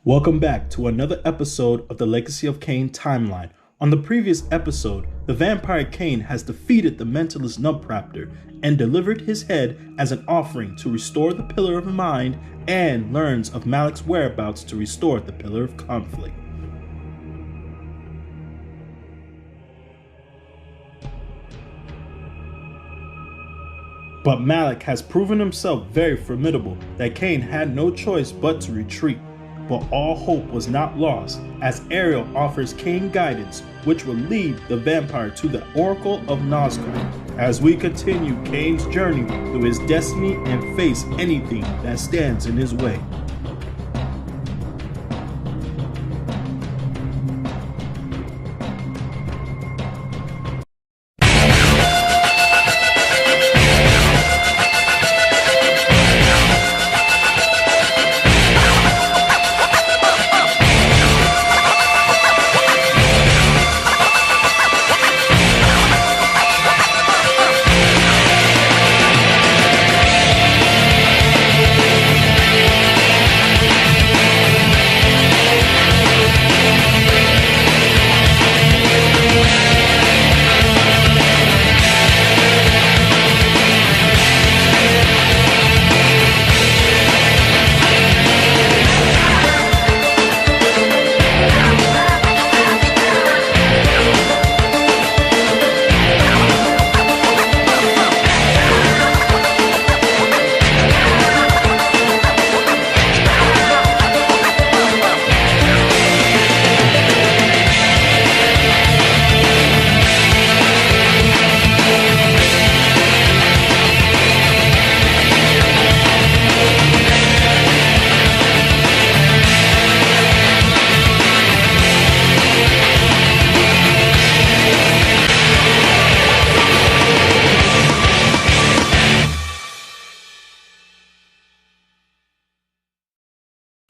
Welcome back to another episode of the Legacy of Kain timeline. On the previous episode, the vampire Kain has defeated the mentalist Nubraptor and delivered his head as an offering to restore the Pillar of Mind and learns of Malik's whereabouts to restore the Pillar of Conflict. But Malik has proven himself very formidable that Kain had no choice but to retreat. But all hope was not lost, as Ariel offers Kain guidance, which will lead the vampire to the Oracle of Nosgoth, as we continue Kain's journey through his destiny and face anything that stands in his way.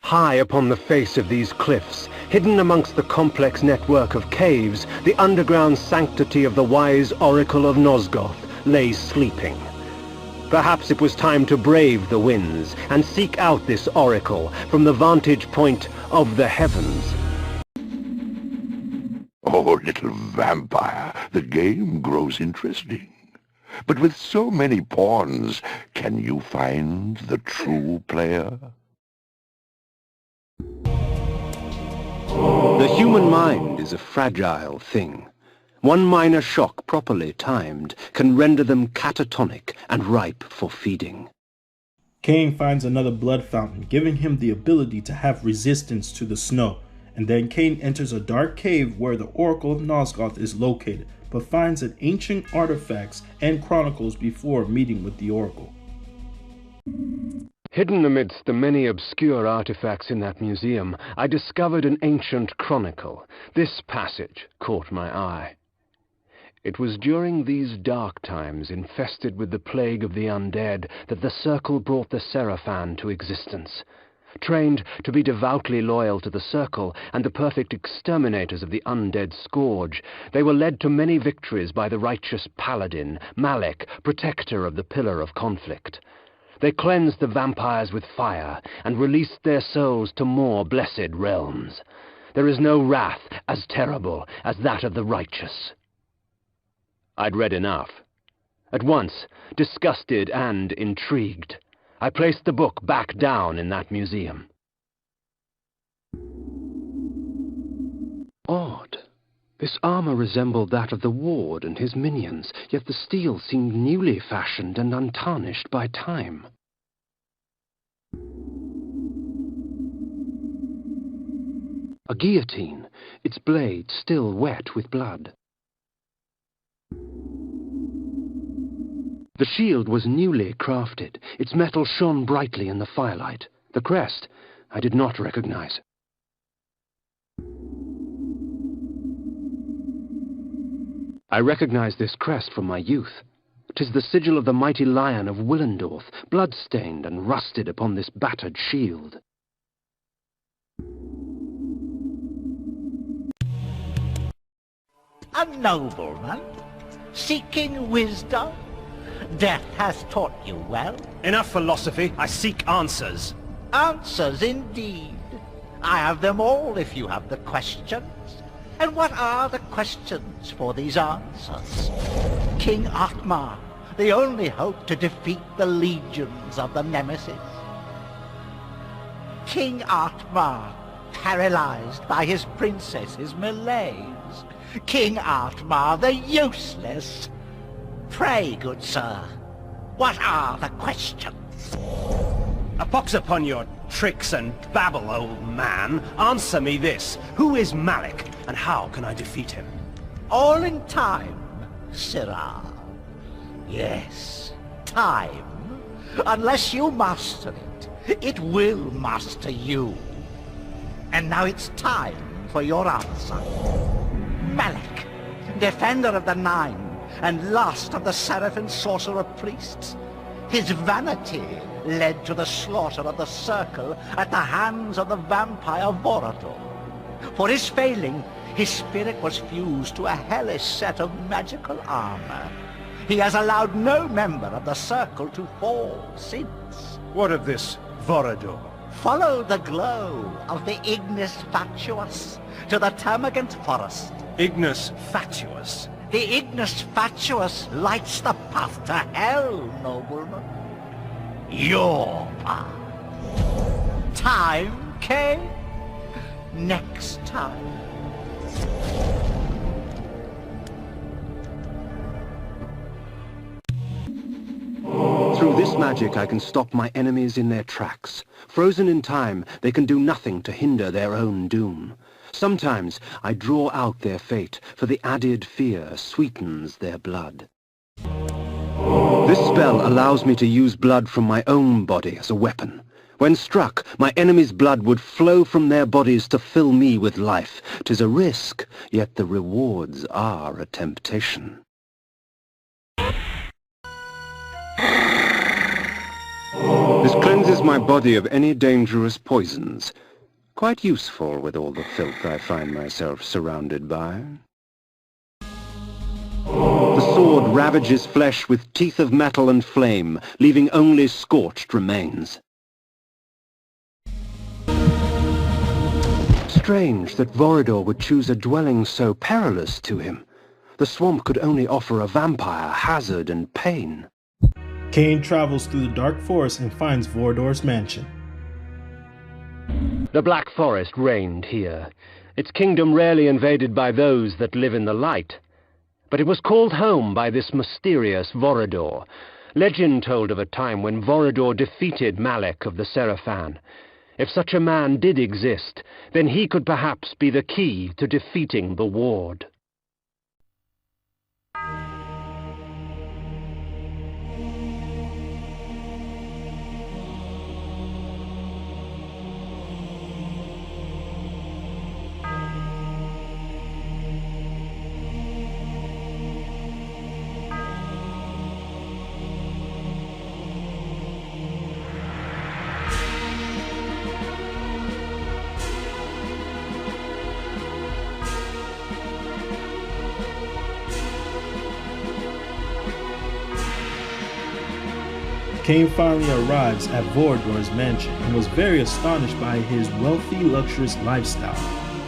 High upon the face of these cliffs, hidden amongst the complex network of caves, the underground sanctity of the wise Oracle of Nosgoth lay sleeping. Perhaps it was time to brave the winds and seek out this oracle from the vantage point of the heavens. Oh, little vampire, the game grows interesting. But with so many pawns, can you find the true player? The human mind is a fragile thing. One minor shock properly timed can render them catatonic and ripe for feeding. Kain finds another blood fountain, giving him the ability to have resistance to the snow, and then Kain enters a dark cave where the Oracle of Nosgoth is located, but finds an ancient artifacts and chronicles before meeting with the Oracle. Hidden amidst the many obscure artifacts in that museum, I discovered an ancient chronicle. This passage caught my eye. It was during these dark times, infested with the plague of the undead, that the Circle brought the Seraphan to existence. Trained to be devoutly loyal to the Circle and the perfect exterminators of the undead scourge, they were led to many victories by the righteous Paladin, Malik, protector of the Pillar of Conflict. They cleansed the vampires with fire and released their souls to more blessed realms. There is no wrath as terrible as that of the righteous. I'd read enough. At once, disgusted and intrigued, I placed the book back down in that museum. Odd. This armor resembled that of the ward and his minions, yet the steel seemed newly fashioned and untarnished by time. A guillotine, its blade still wet with blood. The shield was newly crafted. Its metal shone brightly in the firelight. The crest I did not recognize. I recognize this crest from my youth. 'Tis the sigil of the mighty lion of Willendorf, blood-stained and rusted upon this battered shield. A nobleman, seeking wisdom. Death has taught you well. Enough philosophy, I seek answers. Answers indeed. I have them all if you have the questions. And what are the questions for these answers? King Atmar, the only hope to defeat the legions of the Nemesis. King Atmar, paralyzed by his princess's malaise. King Atmar, the useless. Pray, good sir, what are the questions? A pox upon your tricks and babble, old man. Answer me this. Who is Malik, and how can I defeat him? All in time, Sirrah. Yes, time. Unless you master it, it will master you. And now it's time for your answer. Malik, defender of the Nine, and last of the Seraphim sorcerer priests. His vanity led to the slaughter of the Circle at the hands of the vampire Vorador. For his failing, his spirit was fused to a hellish set of magical armor. He has allowed no member of the Circle to fall since. What of this Vorador? Follow the glow of the Ignis Fatuus to the Termagant Forest. Ignis Fatuus? The Ignis Fatuus lights the path to hell, nobleman. Your path. Time, Kain? Next time. Through this magic I can stop my enemies in their tracks. Frozen in time, they can do nothing to hinder their own doom. Sometimes I draw out their fate, for the added fear sweetens their blood. This spell allows me to use blood from my own body as a weapon. When struck, my enemy's blood would flow from their bodies to fill me with life. 'Tis a risk, yet the rewards are a temptation. This cleanses my body of any dangerous poisons. Quite useful with all the filth I find myself surrounded by. The sword ravages flesh with teeth of metal and flame, leaving only scorched remains. Strange that Vorador would choose a dwelling so perilous to him. The swamp could only offer a vampire hazard and pain. Kain travels through the dark forest and finds Vorador's mansion. The Black Forest reigned here, its kingdom rarely invaded by those that live in the light. But it was called home by this mysterious Vorador. Legend told of a time when Vorador defeated Malik of the Seraphim. If such a man did exist, then he could perhaps be the key to defeating the Ward. Kain finally arrives at Vorador's mansion and was very astonished by his wealthy, luxurious lifestyle,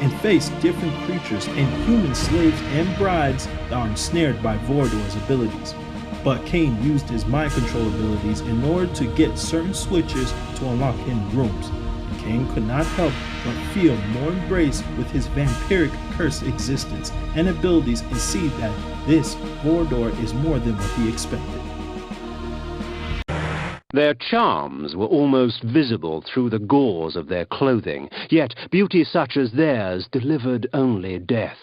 and faced different creatures and human slaves and brides that are ensnared by Vorador's abilities. But Kain used his mind control abilities in order to get certain switches to unlock hidden rooms. Kain could not help but feel more embraced with his vampiric cursed existence and abilities and see that this Vorador is more than what he expected. Their charms were almost visible through the gauze of their clothing, yet beauty such as theirs delivered only death.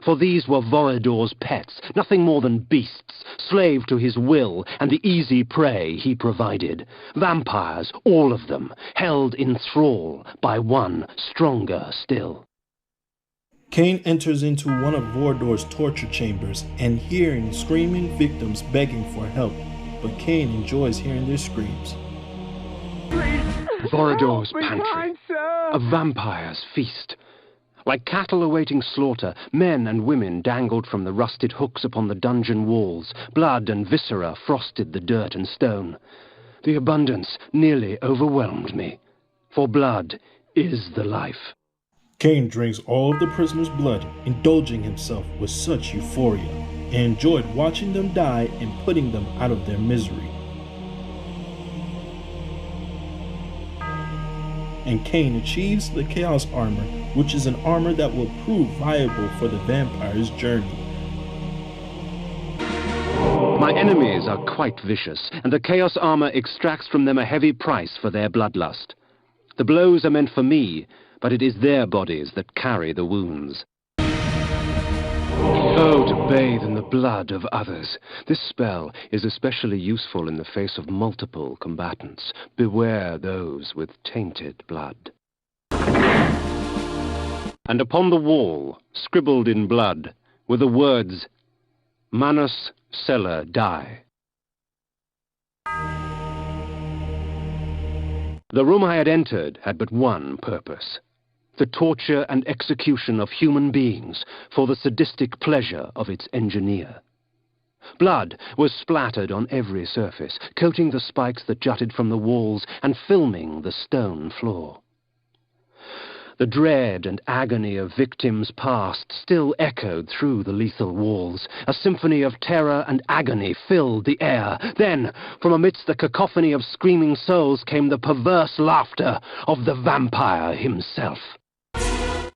For these were Vorador's pets, nothing more than beasts, slave to his will and the easy prey he provided. Vampires, all of them, held in thrall by one stronger still. Kain enters into one of Vorador's torture chambers and hearing screaming victims begging for help. But Kain enjoys hearing their screams. Vorador's pantry, a vampire's feast. Like cattle awaiting slaughter, men and women dangled from the rusted hooks upon the dungeon walls. Blood and viscera frosted the dirt and stone. The abundance nearly overwhelmed me. For blood is the life. Kain drinks all of the prisoners' blood, indulging himself with such euphoria, and enjoyed watching them die and putting them out of their misery. And Kain achieves the Chaos Armor, which is an armor that will prove viable for the vampire's journey. My enemies are quite vicious, and the Chaos Armor extracts from them a heavy price for their bloodlust. The blows are meant for me, but it is their bodies that carry the wounds. Oh, to bathe in the blood of others. This spell is especially useful in the face of multiple combatants. Beware those with tainted blood. And upon the wall, scribbled in blood, were the words, Manus Celer Die. The room I had entered had but one purpose: the torture and execution of human beings for the sadistic pleasure of its engineer. Blood was splattered on every surface, coating the spikes that jutted from the walls and filming the stone floor. The dread and agony of victims past still echoed through the lethal walls. A symphony of terror and agony filled the air. Then, from amidst the cacophony of screaming souls came the perverse laughter of the vampire himself.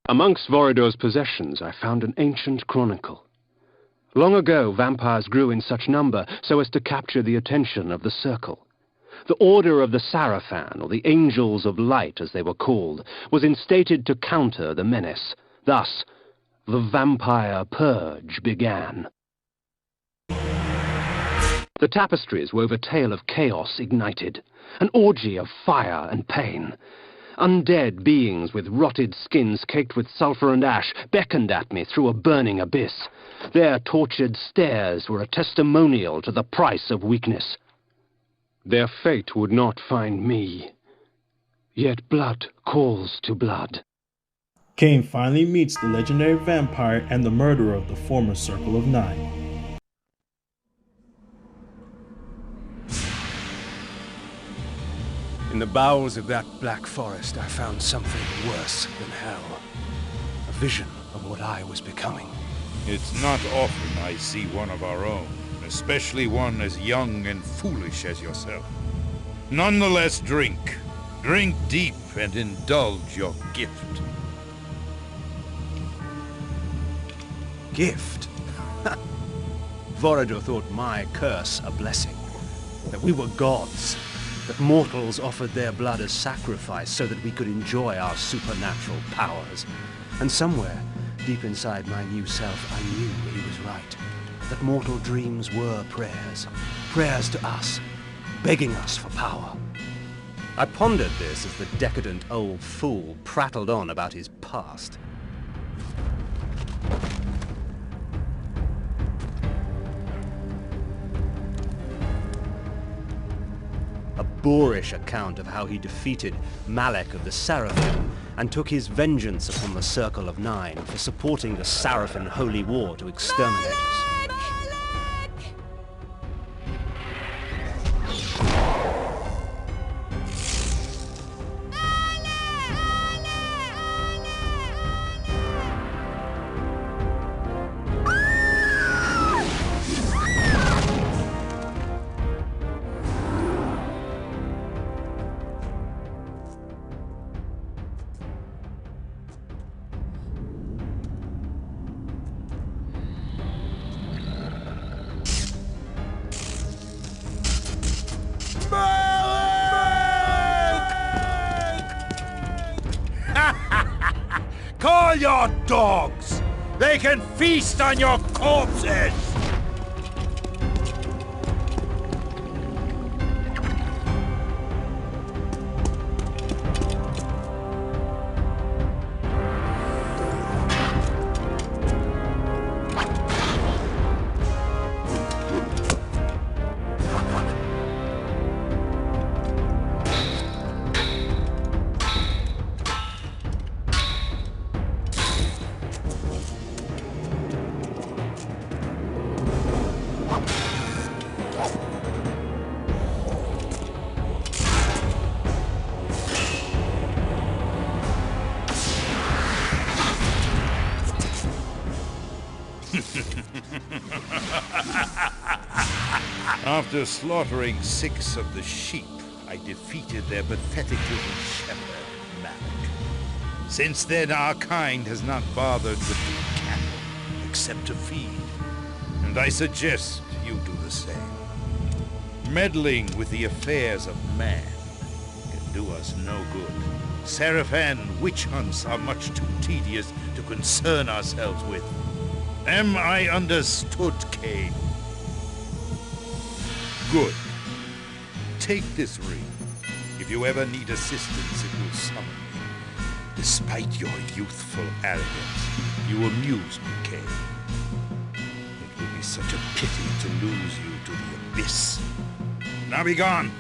Amongst Vorador's possessions, I found an ancient chronicle. Long ago, vampires grew in such number so as to capture the attention of the Circle. The Order of the Sarafan, or the Angels of Light as they were called, was instated to counter the menace. Thus, the vampire purge began. The tapestries wove a tale of chaos ignited, an orgy of fire and pain. Undead beings with rotted skins caked with sulfur and ash beckoned at me through a burning abyss. Their tortured stares were a testimonial to the price of weakness. Their fate would not find me. Yet blood calls to blood. Kain finally meets the legendary vampire and the murderer of the former Circle of Nine. In the bowels of that black forest, I found something worse than hell. A vision of what I was becoming. It's not often I see one of our own, especially one as young and foolish as yourself. Nonetheless, drink. Drink deep and indulge your gift. Gift? Vorador thought my curse a blessing. That we were gods. That mortals offered their blood as sacrifice so that we could enjoy our supernatural powers. And somewhere, deep inside my new self, I knew he was right. That mortal dreams were prayers. Prayers to us, begging us for power. I pondered this as the decadent old fool prattled on about his past. A boorish account of how he defeated Malek of the Seraphim and took his vengeance upon the Circle of Nine for supporting the Seraphim Holy War to exterminate us. Call your dogs! They can feast on your corpses! After slaughtering 6 of the sheep, I defeated their pathetic little shepherd, Malik. Since then, our kind has not bothered with the cattle, except to feed. And I suggest you do the same. Meddling with the affairs of man can do us no good. Seraphan witch hunts are much too tedious to concern ourselves with. Am I understood, Kain? Good. Take this ring. If you ever need assistance, it will summon me. Despite your youthful arrogance, you amuse me, Kain. It would be such a pity to lose you to the abyss. Now be gone!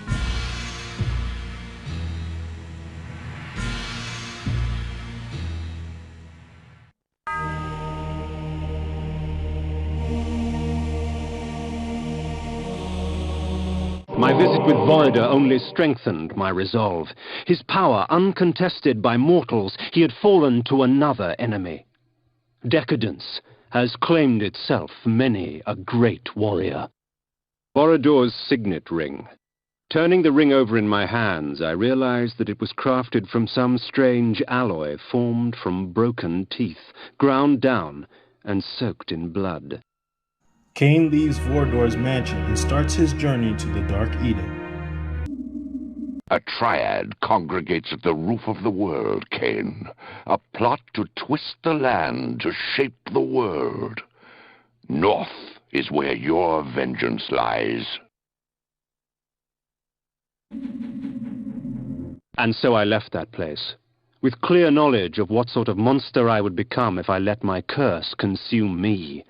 My visit with Vorador only strengthened my resolve. His power, uncontested by mortals, he had fallen to another enemy. Decadence has claimed itself many a great warrior. Vorador's signet ring. Turning the ring over in my hands, I realized that it was crafted from some strange alloy formed from broken teeth, ground down and soaked in blood. Kain leaves Vorador's mansion and starts his journey to the Dark Eden. A triad congregates at the roof of the world, Kain. A plot to twist the land, to shape the world. North is where your vengeance lies. And so I left that place, with clear knowledge of what sort of monster I would become if I let my curse consume me,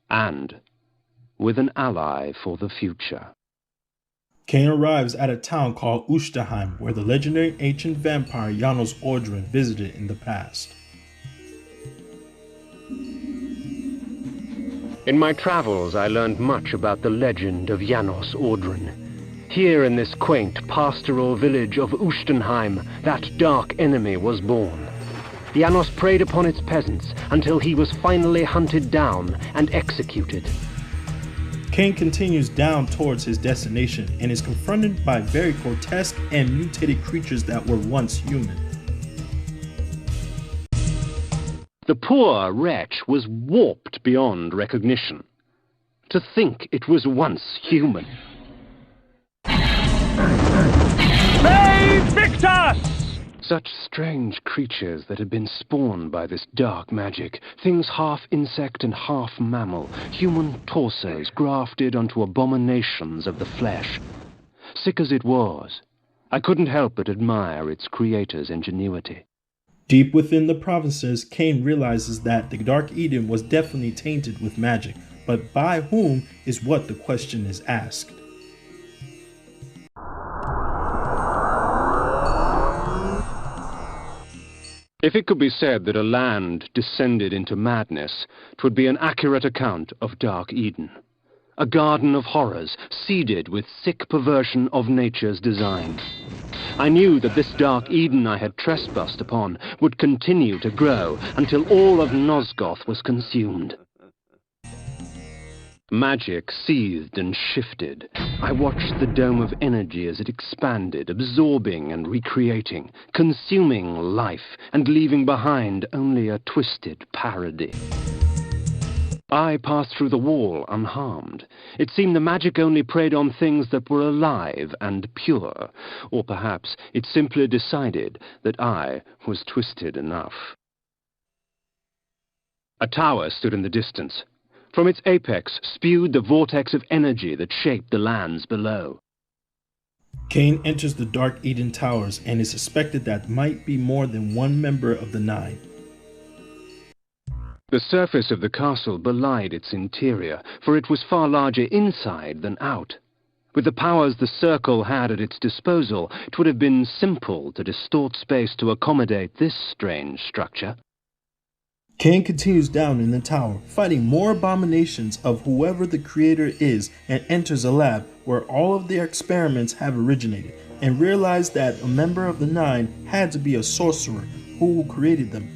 and with an ally for the future. Kain arrives at a town called Ushtaheim, where the legendary ancient vampire Janos Ordren visited in the past. In my travels, I learned much about the legend of Janos Ordren. Here in this quaint pastoral village of Ushtaheim, that dark enemy was born. Janos preyed upon its peasants until he was finally hunted down and executed. Kain continues down towards his destination and is confronted by very grotesque and mutated creatures that were once human. The poor wretch was warped beyond recognition. To think it was once human. Victus! Such strange creatures that had been spawned by this dark magic, things half insect and half mammal, human torsos grafted onto abominations of the flesh. Sick as it was, I couldn't help but admire its creator's ingenuity. Deep within the provinces, Kain realizes that the Dark Eden was definitely tainted with magic, but by whom is what the question is asked. If it could be said that a land descended into madness, 'twould be an accurate account of Dark Eden. A garden of horrors, seeded with sick perversion of nature's design. I knew that this Dark Eden I had trespassed upon would continue to grow until all of Nosgoth was consumed. Magic seethed and shifted. I watched the dome of energy as it expanded, absorbing and recreating, consuming life and leaving behind only a twisted parody. I passed through the wall unharmed. It seemed the magic only preyed on things that were alive and pure, or perhaps it simply decided that I was twisted enough. A tower stood in the distance. From its apex spewed the vortex of energy that shaped the lands below. Kain enters the Dark Eden Towers and is suspected that might be more than one member of the Nine. The surface of the castle belied its interior, for it was far larger inside than out. With the powers the Circle had at its disposal, it would have been simple to distort space to accommodate this strange structure. Kain continues down in the tower, fighting more abominations of whoever the creator is, and enters a lab where all of their experiments have originated, and realizes that a member of the Nine had to be a sorcerer who created them.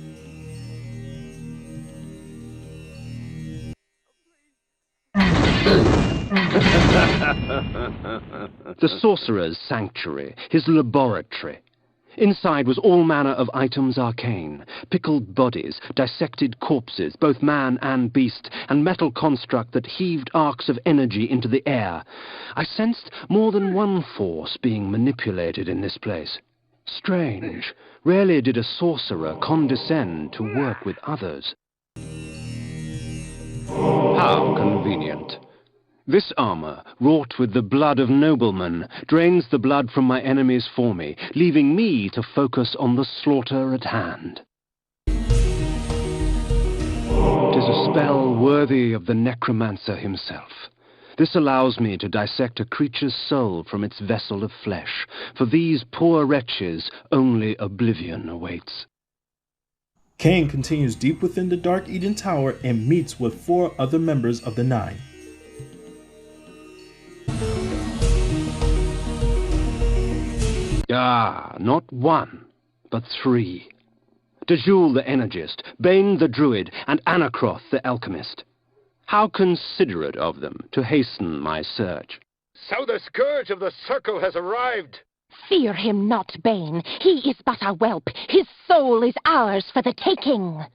The sorcerer's sanctuary, his laboratory. Inside was all manner of items arcane, pickled bodies, dissected corpses, both man and beast, and metal construct that heaved arcs of energy into the air. I sensed more than one force being manipulated in this place. Strange. Rarely did a sorcerer condescend to work with others. How convenient. This armor, wrought with the blood of noblemen, drains the blood from my enemies for me, leaving me to focus on the slaughter at hand. 'Tis a spell worthy of the necromancer himself. This allows me to dissect a creature's soul from its vessel of flesh. For these poor wretches, only oblivion awaits. Kain continues deep within the Dark Eden Tower and meets with 4 other members of the Nine. Not 1, but 3. Dejul the Energist, Bane the Druid, and Anakroth the Alchemist. How considerate of them to hasten my search. So the Scourge of the Circle has arrived! Fear him not, Bane. He is but a whelp. His soul is ours for the taking.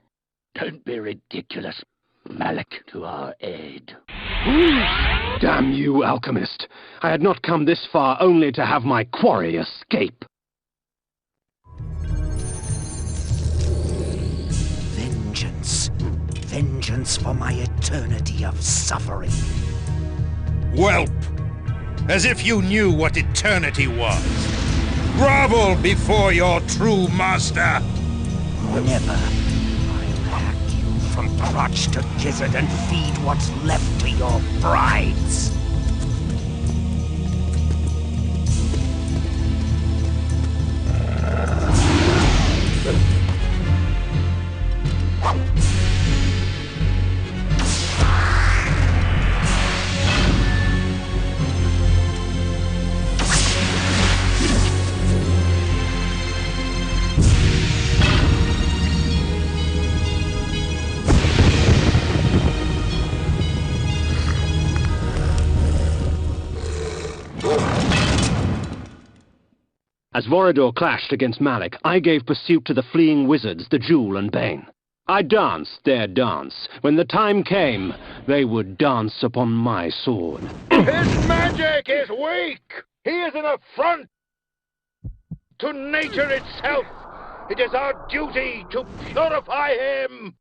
Don't be ridiculous. Malik to our aid. Damn you, Alchemist! I had not come this far only to have my quarry escape. Vengeance. Vengeance for my eternity of suffering. Whelp! As if you knew what eternity was. Grovel before your true master! Never. I'll hack you from crotch to gizzard and feed what's left to your brides. As Vorador clashed against Malik, I gave pursuit to the fleeing wizards, Dejul and Bane. I danced their dance. When the time came, they would dance upon my sword. His magic is weak! He is an affront to nature itself! It is our duty to purify him!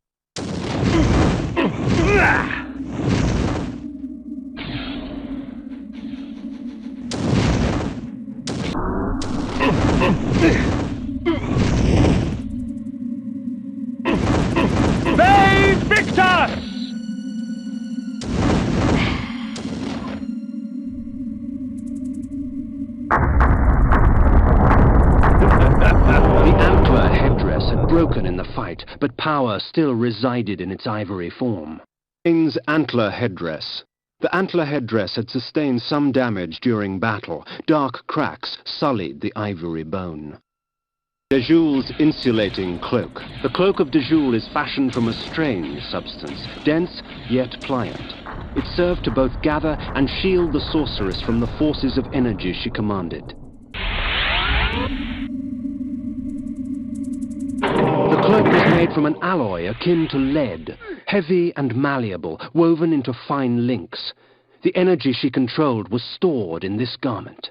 They Victus! The antler headdress had broken in the fight, but power still resided in its ivory form. Kain's antler headdress. The antler headdress had sustained some damage during battle. Dark cracks sullied the ivory bone. Dejul's insulating cloak. The cloak of Dejul is fashioned from a strange substance, dense yet pliant. It served to both gather and shield the sorceress from the forces of energy she commanded. The cloak was made from an alloy akin to lead, heavy and malleable, woven into fine links. The energy she controlled was stored in this garment.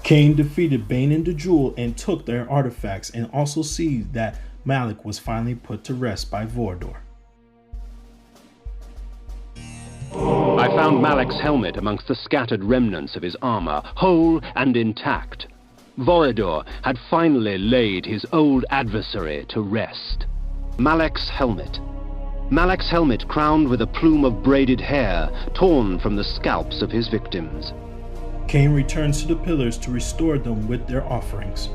Kain defeated Bane and Dejul and took their artifacts, and also seized that Malik was finally put to rest by Vorador. I found Malik's helmet amongst the scattered remnants of his armor, whole and intact. Vorador had finally laid his old adversary to rest. Malek's helmet. Malek's helmet crowned with a plume of braided hair, torn from the scalps of his victims. Kain returns to the pillars to restore them with their offerings.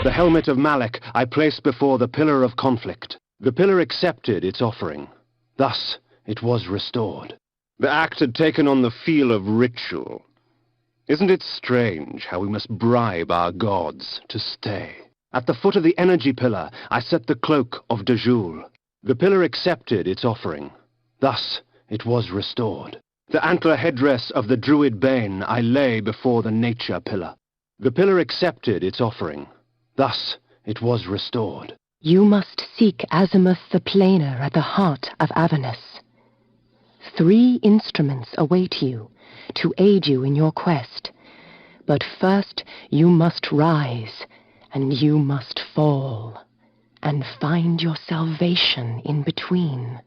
The helmet of Malek I placed before the pillar of conflict. The pillar accepted its offering. Thus it was restored. The act had taken on the feel of ritual. Isn't it strange how we must bribe our gods to stay? At the foot of the energy pillar, I set the cloak of Dejul. The pillar accepted its offering. Thus it was restored. The antler headdress of the druid bane I lay before the nature pillar. The pillar accepted its offering. Thus it was restored. You must seek Azimuth the Planar at the heart of Avernus. 3 instruments await you to aid you in your quest. But first you must rise, and you must fall, and find your salvation in between.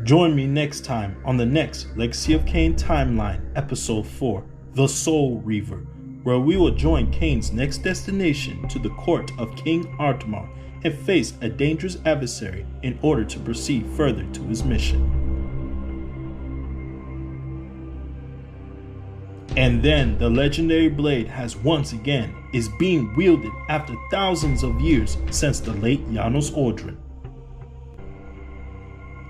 Join me next time on the next Legacy of Kain timeline, episode 4, The Soul Reaver, where we will join Kain's next destination to the court of King Artmar and face a dangerous adversary in order to proceed further to his mission. And then the legendary blade has once again is being wielded after thousands of years since the late Janos Ordrin.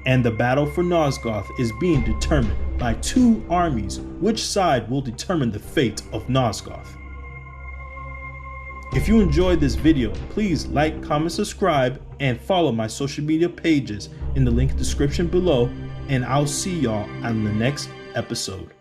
And the battle for Nosgoth is being determined by 2 armies, which side will determine the fate of Nosgoth. If you enjoyed this video, please like, comment, subscribe, and follow my social media pages in the link description below, and I'll see y'all on the next episode.